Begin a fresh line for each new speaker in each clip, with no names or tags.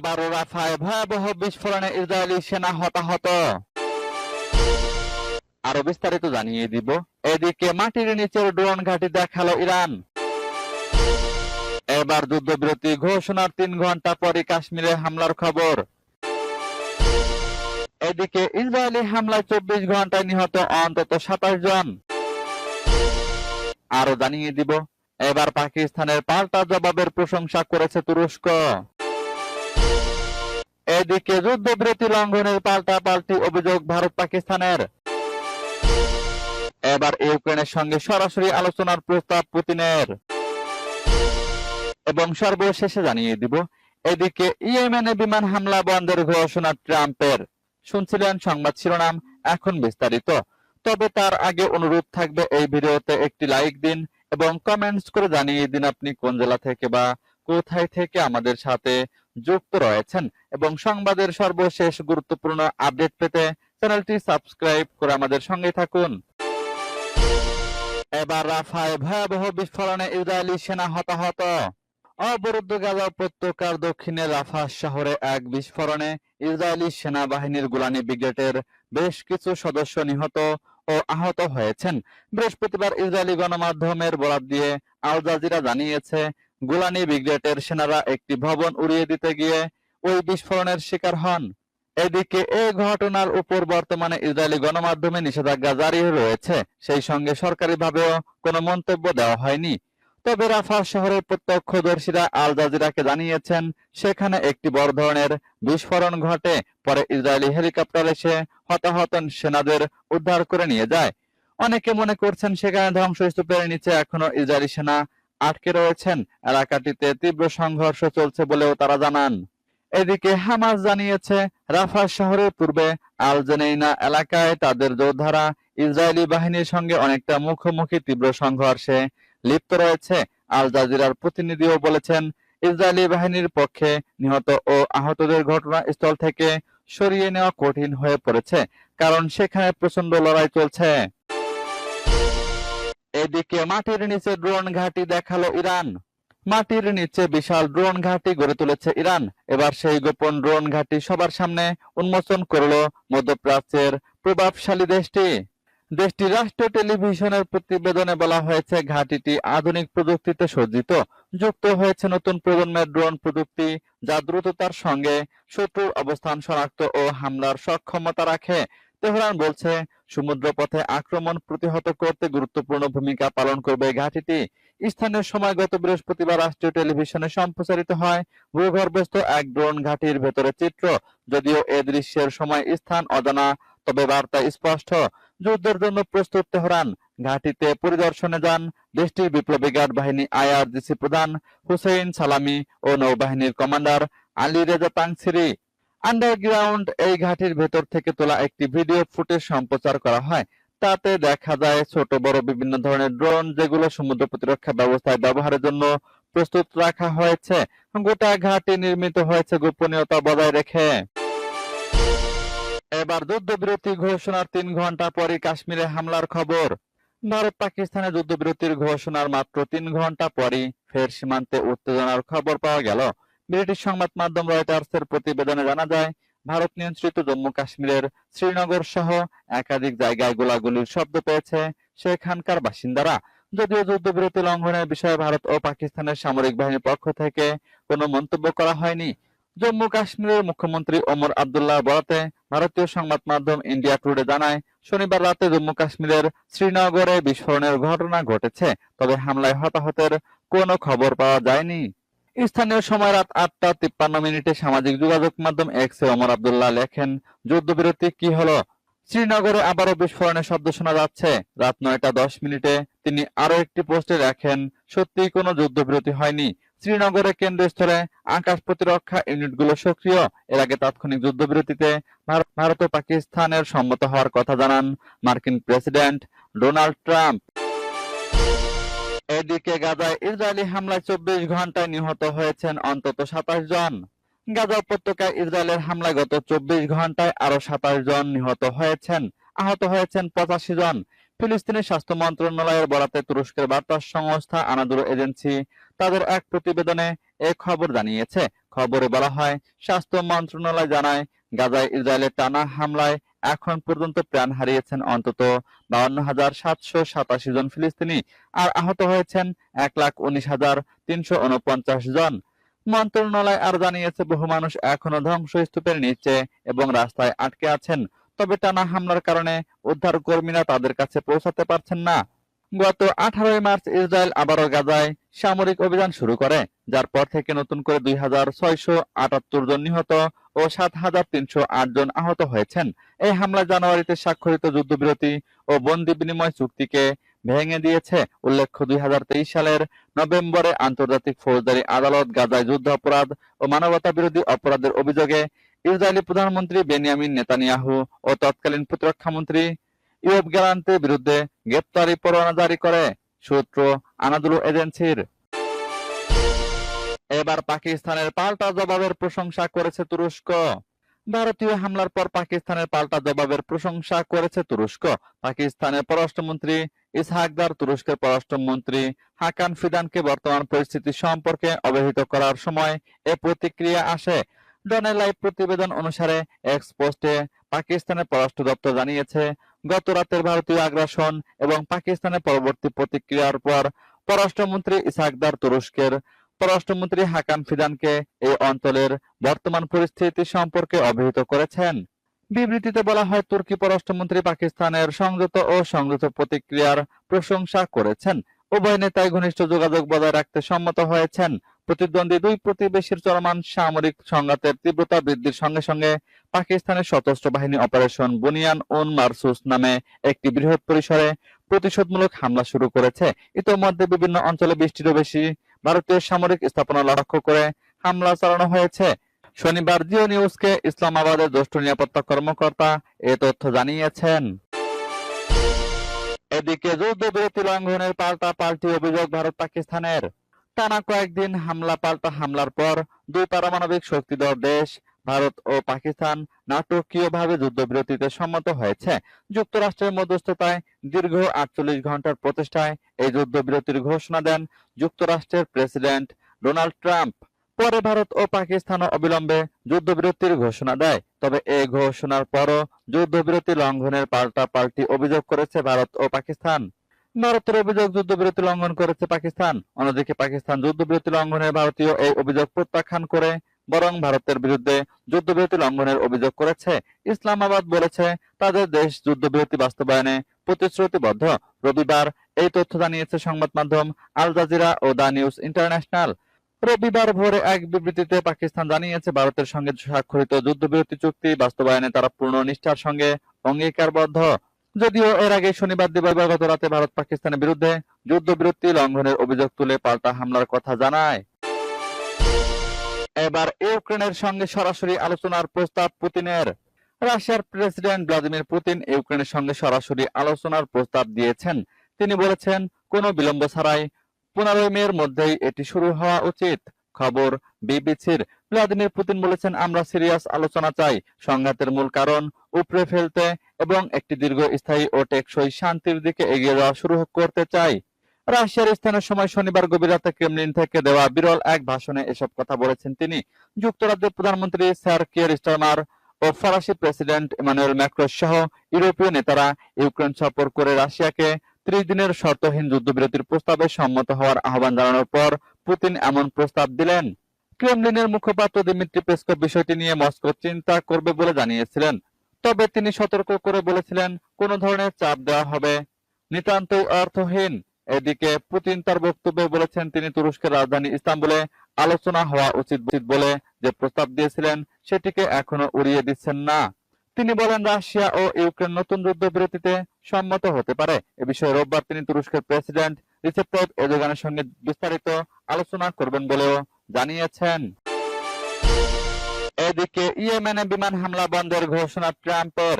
আবারও রাফায় ভয়াবহ বিস্ফোরণে ইসরায়েলি সেনা হতাহত। আরো বিস্তারিত জানিয়ে দিব। এদিকে মাটির নিচের ড্রোন ঘাঁটি দেখালো ইরান। এবার যুদ্ধবিরতি ঘোষণার 3 ঘন্টা পরই কাশ্মীরে হামলার খবর। এদিকে ইসরায়েলি হামলায় 24 ঘন্টায় নিহত অন্তত 27 জন। আরো জানিয়ে দিব, এবার পাকিস্তানের পাল্টা জবাবের প্রশংসা করেছে তুরস্ক। এদিকে যুদ্ধবিরতি লঙ্ঘনের পাল্টাপাল্টি অভিযোগ ভারত পাকিস্তানের। এবার ইউক্রেনের সঙ্গে সরাসরি আলোচনার প্রস্তাব পুতিনের। এবং সর্বশেষে জানিয়ে দিব, এদিকে ইয়েমেনে বিমান হামলা বন্ধের ঘোষণা ট্রাম্পের। শুনছিলেন সংবাদ শিরোনাম, এখন বিস্তারিত। তবে তার আগে অনুরোধ থাকবে এই ভিডিওতে একটি লাইক দিন এবং কমেন্টস করে জানিয়ে দিন আপনি কোন জেলা থেকে বা কোথায় থেকে আমাদের সাথে যুক্ত রয়েছেন, এবং সংবাদের সর্বশেষ গুরুত্বপূর্ণ আপডেট পেতে চ্যানেলটি সাবস্ক্রাইব করে আমাদের সঙ্গে থাকুন। এবার রাফায় ভয়াবহ বিস্ফোরণে ইসরায়েলি সেনা হতাহত। অবরুদ্ধ গাজা উপত্যকার দক্ষিণে রাফা শহরে এক বিস্ফোরণে ইসরায়েলি সেনাবাহিনীর গোলানি ব্রিগেডের বেশ কিছু সদস্য নিহত ও আহত হয়েছেন। বৃহস্পতিবার ইসরায়েলি গণমাধ্যমের বরাত দিয়ে আল জাজিরা জানিয়েছে, গোলানি ব্রিগেডের সেনারা একটি ভবন উড়িয়ে দিতে গিয়ে ওই বিস্ফোরণের শিকার হন। এদিকে এই ঘটনার উপর বর্তমানে ইসরায়েলি গণমাধ্যমে নিষেধাজ্ঞা জারি রয়েছে, সেই সঙ্গে সরকারিভাবেও কোনো মন্তব্য দেওয়া হয়নি। তবে রাফা শহরের প্রত্যক্ষদর্শীরা আল জাজিরাকে জানিয়েছেন, সেখানে একটি বড় ধরনের বিস্ফোরণ ঘটে। পরে ইসরায়েলি হেলিকপ্টার এসে হতাহত সেনাদের উদ্ধার করে নিয়ে যায়। অনেকে মনে করছেন সেখানে ধ্বংসস্তূপের নিচে এখনো ইসরায়েলি সেনা আটকে রয়েছেন। এলাকাটিতে তীব্র সংঘর্ষ চলছে বলেও তারা জানান। এদিকে হামাস জানিয়েছে, রাফা শহরের পূর্বে আল জেনেইনা এলাকায় তাদের যোদ্ধারা ইসরায়েলি বাহিনীর সঙ্গে অনেকটা মুখোমুখি তীব্র সংঘর্ষে লিপ্ত রয়েছে। আল জাজিরার প্রতিনিধিও বলেছেন, ইসরায়েলি বাহিনীর পক্ষে নিহত ও আহতদের ঘটনাস্থল থেকে সরিয়ে নেওয়া কঠিন হয়ে পড়েছে, কারণ সেখানে প্রচন্ড লড়াই চলছে। এদিকে মাটির নিচে ড্রোন ঘাঁটি দেখালো ইরান। মাটির নিচে বিশাল ড্রোন ঘাঁটি গড়ে তুলেছে ইরান। এবার সেই গোপন ড্রোন ঘাঁটি সবার সামনে উন্মোচন করল মধ্যপ্রাচ্যের প্রভাবশালী দেশটি। দেশটির রাষ্ট্রীয় টেলিভিশনের প্রতিবেদনে বলা হয়েছে, ঘাঁটিটি আধুনিক প্রযুক্তিতে সজ্জিত। যুক্ত হয়েছে নতুন প্রজন্মের ড্রোন প্রযুক্তি, যা দ্রুততার সঙ্গে শত্রুর অবস্থান শনাক্ত ও হামলার সক্ষমতা রাখে। তেহরান বলছে, সমুদ্রপথে আক্রমণ প্রতিহত করতে গুরুত্বপূর্ণ ভূমিকা পালন করবে ঘাঁটিটি। স্থানীয় সময় গত বৃহস্পতিবার রাষ্ট্রীয় টেলিভিশনে সম্প্রচারিত হয় ভূগর্ভস্থ এক ড্রোন ঘাঁটির ভেতরের চিত্র। যদিও এ দৃশ্যের সময় স্থান অজানা, তবে বার্তা স্পষ্ট, যুদ্ধের জন্য প্রস্তুত তেহরান। ঘাঁটিতে পরিদর্শনে যান দেশটির বিপ্লবী গার্ড বাহিনী আইআরজিসি প্রধান হুসেইন সালামি ও নৌবাহিনীর কমান্ডার আলী রেজা তাংছিরি। আন্ডারগ্রাউন্ড এই ঘাঁটির ভেতর থেকে তোলা একটি ভিডিও ফুটেজ সম্প্রচার করা হয়। তাতে দেখা যায় ছোট বড় বিভিন্ন ধরনের ড্রোন, যেগুলো সমুদ্র প্রতিরক্ষা ব্যবস্থায় ব্যবহারের জন্য প্রস্তুত রাখা হয়েছে। গোটা ঘাঁটি নির্মিত হয়েছে গোপনীয়তা বজায় রেখে। এবার যুদ্ধবিরতি ঘোষণার 3 ঘন্টা পরই কাশ্মীরে হামলার খবর। ভারত পাকিস্তানে যুদ্ধবিরতির ঘোষণার মাত্র 3 ঘন্টা পরই ফের সীমান্তে উত্তেজনার খবর পাওয়া গেল। ব্রিটিশ সংবাদ মাধ্যম রয়টার্সের প্রতিবেদনে জানা যায়, ভারত নিয়ন্ত্রিত জম্মু কাশ্মীরের শ্রীনগর সহ একাধিক জায়গায় গোলাগুলির শব্দ পেয়েছে সেখানকার বাসিন্দারা। যদিও যুদ্ধবিরতি লঙ্ঘনের বিষয়ে ভারত ও পাকিস্তানের সামরিক বাহিনীর পক্ষ থেকে কোনো মন্তব্য করা হয়নি। জম্মু কাশ্মীরের মুখ্যমন্ত্রী ওমর আবদুল্লাহ বরাতে ভারতীয় সংবাদ মাধ্যম ইন্ডিয়া টুডে জানায়, শনিবার রাতে জম্মু কাশ্মীরের শ্রীনগরে বিস্ফোরণের ঘটনা ঘটেছে, তবে হামলায় হতাহতের কোনো খবর পাওয়া যায়নি। স্থানীয় সময় রাত 8:53 সামাজিক যোগাযোগ মাধ্যম এক্সে ওমর আবদুল্লাহ লেখেন, যুদ্ধবিরতি কি হলো? শ্রীনগরে আবারও বিস্ফোরণের শব্দ শোনা যাচ্ছে। রাত 9:10 তিনি আরো একটি পোস্টে লেখেন, সত্যিই কোনো যুদ্ধবিরতি হয়নি। শ্রীনগরের কেন্দ্রস্থলে আকাশ প্রতিরক্ষা ইউনিটগুলো সক্রিয়। এর আগে তাৎক্ষণিক যুদ্ধবিরতিতে ভারত ও পাকিস্তানের সম্মত হওয়ার কথা জানান মার্কিন প্রেসিডেন্ট ডোনাল্ড ট্রাম্প। এদিকে গাজায় ইসরায়েলি হামলায় 24 ঘন্টায় নিহত হয়েছেন অন্তত 27 জন। গাজা উপত্যকায় ইসরায়েলের হামলায় গত 24 ঘন্টায় আরো 27 জন নিহত হয়েছেন, আহত হয়েছেন 85 জন। ফিলিস্তিনের স্বাস্থ্য মন্ত্রণালয়ের বরাতে তুরস্কের বার্তা সংস্থা আনাদুলু এজেন্সি তাদের এক প্রতিবেদনে এ খবর জানিয়েছে। খবরে বলা হয়, স্বাস্থ্য মন্ত্রণালয় জানায়, গাজায় ইসরায়েলের টানা হামলায় এখন পর্যন্ত প্রাণ হারিয়েছেন অন্তত 52,787 জন ফিলিস্তিনি, আর আহত হয়েছেন 1,19,349 জন। মন্ত্রণালয় আর জানিয়েছে, বহু মানুষ এখনো ধ্বংসস্তূপের নিচে এবং রাস্তায় আটকে আছেন। তবে টানা হামলার কারণে উদ্ধার কর্মীরা তাদের কাছে পৌঁছাতে পারছেন না। গত 18 মার্চ ইসরায়েল আবারও গাজায় সামরিক অভিযান শুরু করে, যার পর থেকে নতুন করে 2,678 জন নিহত ও 7,308 জন আহত হয়েছেন। এই হামলা জানুয়ারিতে স্বাক্ষরিত যুদ্ধবিরতি ও বন্দি বিনিময় চুক্তিকে ভেঙে দিয়েছে। উল্লেখ্য, 2023 সালের নভেম্বরে আন্তর্জাতিক ফৌজদারি আদালত গাজায় যুদ্ধ অপরাধ ও মানবতা বিরোধী অপরাধের অভিযোগে ইসরায়েলি প্রধানমন্ত্রী বেনিয়ামিন নেতানিয়াহু ও তৎকালীন প্রতিরক্ষামন্ত্রী ইয়োব গ্যালান্টের বিরুদ্ধে গ্রেপ্তারি পরোয়ানা জারি করে, সূত্র আনাদুলু এজেন্সির। এবার পাকিস্তানের পাল্টা জবাবের প্রশংসা করেছে তুরস্ক। ভারতীয় হামলার পর পাকিস্তানের পাল্টা জবাবের প্রশংসা করেছে তুরস্ক। পাকিস্তানের পররাষ্ট্রমন্ত্রী ইসহাকদার তুরস্কের পররাষ্ট্রমন্ত্রী হাকান ফিদানকে বর্তমান পরিস্থিতি সম্পর্কে অবহিত করার সময় এ প্রতিক্রিয়া আসে। ডনের লাইভ প্রতিবেদন অনুসারে এক্স পোস্টে পাকিস্তানের পররাষ্ট্র দপ্তর জানিয়েছে, গত রাতের ভারতীয় আগ্রাসন এবং পাকিস্তানের পরবর্তী প্রতিক্রিয়ার পর পররাষ্ট্রমন্ত্রী ইসহাকদার তুরস্কের পররাষ্ট্রমন্ত্রী হাকান ফিদানকে এই অঞ্চলের বর্তমান পরিস্থিতি সম্পর্কে অবহিত করেছেন। বিবৃতিতে বলা হয়, তুর্কি পররাষ্ট্রমন্ত্রী পাকিস্তানের সংযত ও সংযত প্রতিক্রিয়ার প্রশংসা করেছেন। উভয় নেতাই ঘনিষ্ঠ যোগাযোগ বজায় রাখতে সম্মত হয়েছেন। প্রতিদ্বন্দ্বী দুই প্রতিবেশীর চলমান সামরিক সংঘাতের তীব্রতা বৃদ্ধির সঙ্গে সঙ্গে পাকিস্তানের সশস্ত্র বাহিনী অপারেশন বুনিয়ান উন মারসুস নামে একটি বৃহৎ পরিসরে প্রতিশোধমূলক হামলা শুরু করেছে। ইতোমধ্যে বিভিন্ন অঞ্চলে 20টিরও বেশি ভারতীয় সামরিক স্থাপনা লক্ষ্য করে হামলা চালানো হয়েছে। শনিবার জিও নিউজকে ইসলামাবাদের জ্যেষ্ঠ নিরাপত্তা কর্মকর্তা এ তথ্য জানিয়েছেন। এদিকে যুদ্ধবিরতি লঙ্ঘনের পাল্টাপাল্টি অভিযোগ ভারত পাকিস্তানের। টানা কয়েকদিন পাল্টা হামলার পর দুই পারমাণবিক শক্তিধর দেশ ভারত ও পাকিস্তান নাটকীয়ভাবে যুদ্ধবিরতিতে সম্মত হয়েছে। যুক্তরাষ্ট্রের মধ্যস্থতায় দীর্ঘ 48 ঘন্টার প্রচেষ্টায় এই যুদ্ধবিরতির ঘোষণা দেন যুক্তরাষ্ট্রের প্রেসিডেন্ট ডোনাল্ড ট্রাম্প। পরে ভারত ও পাকিস্তানও অবিলম্বে যুদ্ধবিরতির ঘোষণা দেয়। তবে এই ঘোষণার পরও যুদ্ধবিরতি লঙ্ঘনের পাল্টাপাল্টি অভিযোগ করেছে ভারত ও পাকিস্তান। ভারতের অভিযোগ, যুদ্ধবিরতি লঙ্ঘন করেছে পাকিস্তান। অন্যদিকে পাকিস্তান যুদ্ধবিরতি লঙ্ঘনের ভারতীয় এই অভিযোগ প্রত্যাখ্যান করে বরং ভারতের বিরুদ্ধে যুদ্ধবিরতি লঙ্ঘনের অভিযোগ করেছে। ইসলামাবাদ বলেছে, তাদের দেশ যুদ্ধবিরতি বাস্তবায়নে প্রতিশ্রুতিবদ্ধ। রবিবার এই তথ্য জানিয়েছে সংবাদ মাধ্যম আল জাজিরা ও দ্য নিউজ ইন্টারন্যাশনাল। রবিবার ভোরে এক বিবৃতিতে পাকিস্তান জানিয়েছে, ভারতের সঙ্গে স্বাক্ষরিত যুদ্ধবিরতি চুক্তি বাস্তবায়নে তারা পূর্ণ নিষ্ঠার সঙ্গে অঙ্গীকারবদ্ধ। যদিও এর আগে শনিবার দিবাগত রাতে ভারত পাকিস্তানের বিরুদ্ধে যুদ্ধবিরতি লঙ্ঘনের অভিযোগ তুলে পাল্টা হামলার কথা জানায়। এবার ইউক্রেনের সঙ্গে সরাসরি আলোচনার প্রস্তাব পুতিনের। রাশিয়ার প্রেসিডেন্ট ভ্লাদিমির পুতিন ইউক্রেনের সঙ্গে সরাসরি আলোচনার প্রস্তাব দিয়েছেন। তিনি বলেছেন, কোনো বিলম্ব ছাড়াই 15 মের মধ্যেই এটি শুরু হওয়া উচিত। খবর বিবিসির। ভ্লাদিমির পুতিন বলেছেন, আমরা সিরিয়াস আলোচনা চাই, সংঘাতের মূল কারণ উপড়ে ফেলতে এবং একটি দীর্ঘস্থায়ী ও টেকসই শান্তির দিকে এগিয়ে যাওয়া শুরু করতে চাই। রাশিয়ার স্থানীয় সময় শনিবার গভীর রাতে ক্রেমলিন থেকে দেওয়া বিরল এক ভাষণে এসব কথা বলেছেন তিনি। যুক্তরাজ্যের প্রধানমন্ত্রী স্যার কিয়ার স্টারমার ও ফরাসি প্রেসিডেন্ট ইমানুয়েল ম্যাক্রন সহ ইউরোপীয় নেতারা ইউক্রেন সফর করে রাশিয়াকে 30 দিনের শর্তহীন যুদ্ধবিরতির প্রস্তাবে সম্মত হওয়ার আহ্বান জানানোর পর পুতিন এমন প্রস্তাব দিলেন। ক্রেমলিনের মুখপাত্র দিমিত্রি পেসকভ বিষয়টি নিয়ে মস্কো চিন্তা করবে বলে জানিয়েছিলেন। তবে তিনি সতর্ক করে বলেছিলেন, কোনো ধরনের চাপ দেওয়া হবে নিতান্তই অর্থহীন। এদিকে পুতিন তার বক্তব্যে বলেছেন, তিনি তুরস্কের রাজধানী ইস্তাম্বুলে আলোচনা হওয়া উচিত বলে যে প্রস্তাব দিয়েছিলেন সেটিকে এখনো উড়িয়ে দিচ্ছেন না। তিনি বলেন, রাশিয়া ও ইউক্রেন নতুন যুদ্ধবিরতিতে সম্মত হতে পারে। এ বিষয়ে রোববার তিনি তুরস্কের প্রেসিডেন্ট রিসেপ তাইয়িপ এরদোগানের সঙ্গে বিস্তারিত আলোচনা করবেন বলেও জানিয়েছেন। এদিকে ইয়েমেনে বিমান হামলা বন্ধের ঘোষণা ট্রাম্পের।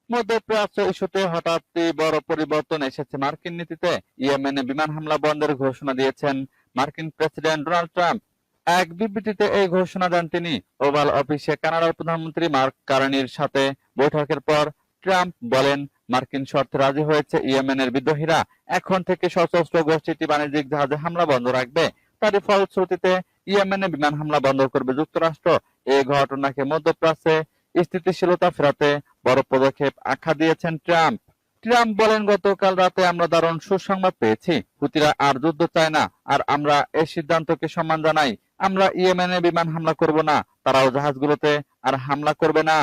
মধ্যপ্রাচ্য ইস্যুতে হঠাৎই বড় পরিবর্তন এসেছে মার্কিন নীতিতে। ইয়েমেনে বিমান হামলা বন্ধের ঘোষণা দিয়েছেন মার্কিন প্রেসিডেন্ট ডোনাল্ড ট্রাম্প। এক বিবৃতিতে এই ঘোষণা দেন তিনি। ওভাল অফিসে কানাডার প্রধানমন্ত্রী মার্ক কার্নির সাথে বৈঠকের পর ট্রাম্প বলেন, মার্কিন শর্তে রাজি হয়েছে ইয়েমেনের বিদ্রোহীরা। এখন থেকে সশস্ত্র গোষ্ঠীটি বাণিজ্যিক জাহাজে হামলা বন্ধ রাখবে। তারই ফলশ্রুতিতে ইয়েমেনে বিমান হামলা বন্ধ করবে যুক্তরাষ্ট্র। এই ঘটনাকে মধ্যপ্রাচ্যে স্থিতিশীলতা ফেরাতে বড় পদক্ষেপ আখ্যা দিয়েছেন ট্রাম্প। ট্রাম্প বলেন, গতকাল রাতে আমরা দারুণ সুসংবাদ পেয়েছি। হুতিরা আর যুদ্ধ চায় না, আর আমরা এই সিদ্ধান্তকে সম্মান জানাই। আমরা ইয়েমেনে বিমান হামলা করব না, তারাও জাহাজগুলোতে আর হামলা করবে না।